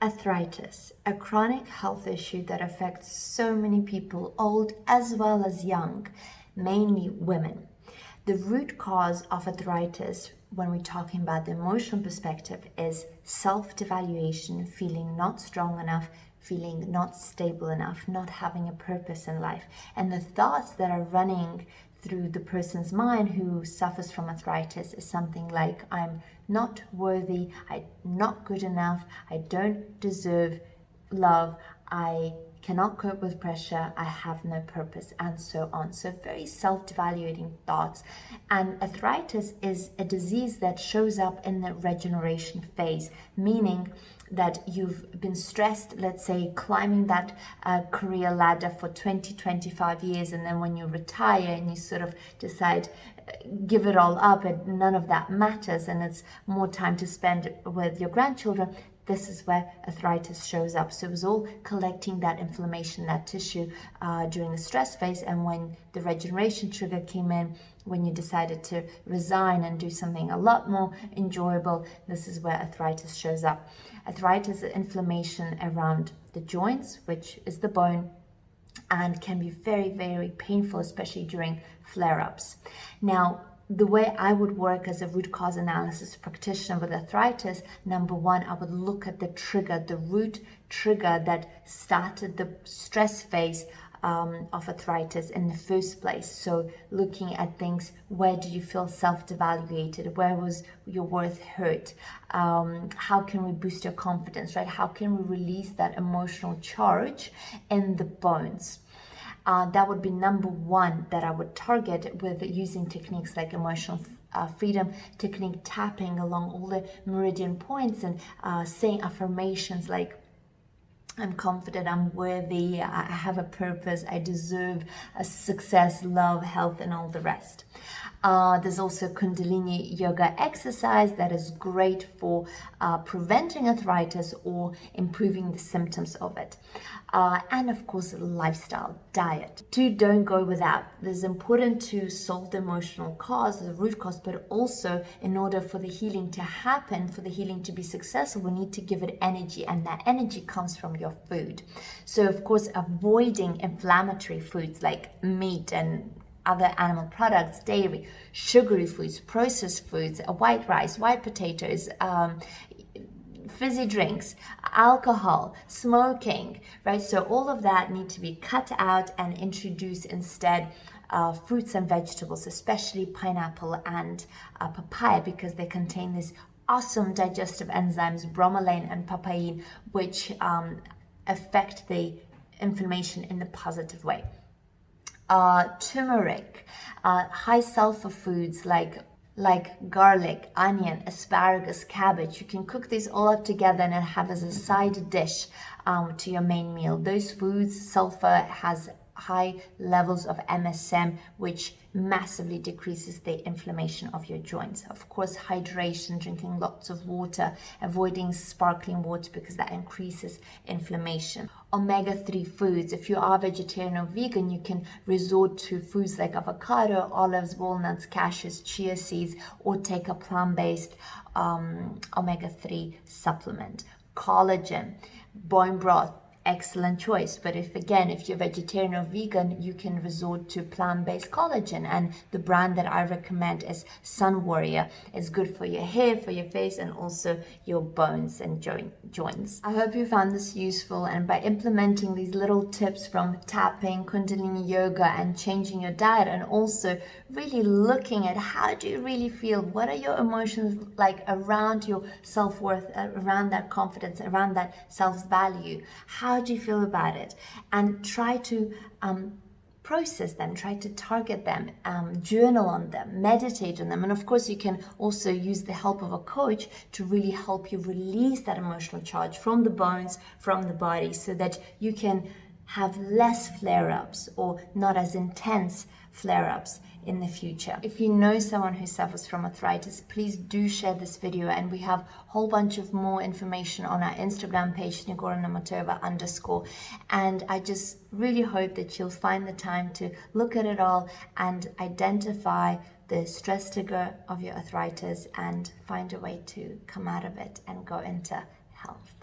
Arthritis, a chronic health issue that affects so many people, old as well as young, mainly women. The root cause of arthritis, when we're talking about the emotional perspective, is self-devaluation, feeling not strong enough, feeling not stable enough, not having a purpose in life. And the thoughts that are running through the person's mind who suffers from arthritis is something like, I'm not worthy, I'm not good enough, I don't deserve love, I cannot cope with pressure, I have no purpose, and so on. So very self-devaluating thoughts. And arthritis is a disease that shows up in the regeneration phase, meaning that you've been stressed, let's say, climbing that career ladder for 20, 25 years, and then when you retire and you sort of decide, give it all up and none of that matters, and it's more time to spend with your grandchildren, this is where arthritis shows up. So it was all collecting that inflammation, that tissue during the stress phase, and when the regeneration trigger came in, when you decided to resign and do something a lot more enjoyable, this is where arthritis shows up. Arthritis is inflammation around the joints, which is the bone, and can be very, very painful, especially during flare-ups. Now, the way I would work as a root cause analysis practitioner with arthritis, number one, I would look at the trigger, the root trigger that started the stress phase of arthritis in the first place. So looking at things, where do you feel self-devaluated? Where was your worth hurt? How can we boost your confidence, right? How can we release that emotional charge in the bones? That would be number one that I would target with using techniques like emotional freedom technique, tapping along all the meridian points and saying affirmations like, I'm confident, I'm worthy, I have a purpose, I deserve a success, love, health, and all the rest. There's also Kundalini yoga exercise that is great for preventing arthritis or improving the symptoms of it. And of course, lifestyle, diet. Two don't go without. It's important to solve the emotional cause, the root cause, but also in order for the healing to happen, for the healing to be successful, we need to give it energy, and that energy comes from your food. So of course, avoiding inflammatory foods like meat and other animal products, dairy, sugary foods, processed foods, white rice, white potatoes, fizzy drinks, alcohol, smoking, right? So all of that need to be cut out and introduce instead fruits and vegetables, especially pineapple and papaya, because they contain these awesome digestive enzymes, bromelain and papain, which affect the inflammation in a positive way. Turmeric, high sulfur foods like garlic, onion, asparagus, cabbage. You can cook these all up together and have as a side dish to your main meal. Those foods, sulfur has high levels of MSM, which massively decreases the inflammation of your joints. Of course, hydration, drinking lots of water, avoiding sparkling water because that increases inflammation. Omega-3 foods. If you are vegetarian or vegan, you can resort to foods like avocado, olives, walnuts, cashews, chia seeds, or take a plant-based omega-3 supplement. Collagen, bone broth, excellent choice. But if you're vegetarian or vegan, you can resort to plant-based collagen, and the brand that I recommend is Sun Warrior. It's good for your hair, for your face, and also your bones and joints. I hope you found this useful, and by implementing these little tips from tapping, Kundalini yoga, and changing your diet, and also really looking at how do you really feel, what are your emotions like around your self-worth, around that confidence, around that self-value, how do you feel about it? And try to process them, try to target them, journal on them, meditate on them. And of course, you can also use the help of a coach to really help you release that emotional charge from the bones, from the body, so that you can have less flare-ups or not as intense flare-ups in the future. If you know someone who suffers from arthritis, please do share this video, and we have a whole bunch of more information on our Instagram page, Nigora_. And I just really hope that you'll find the time to look at it all and identify the stress trigger of your arthritis and find a way to come out of it and go into health.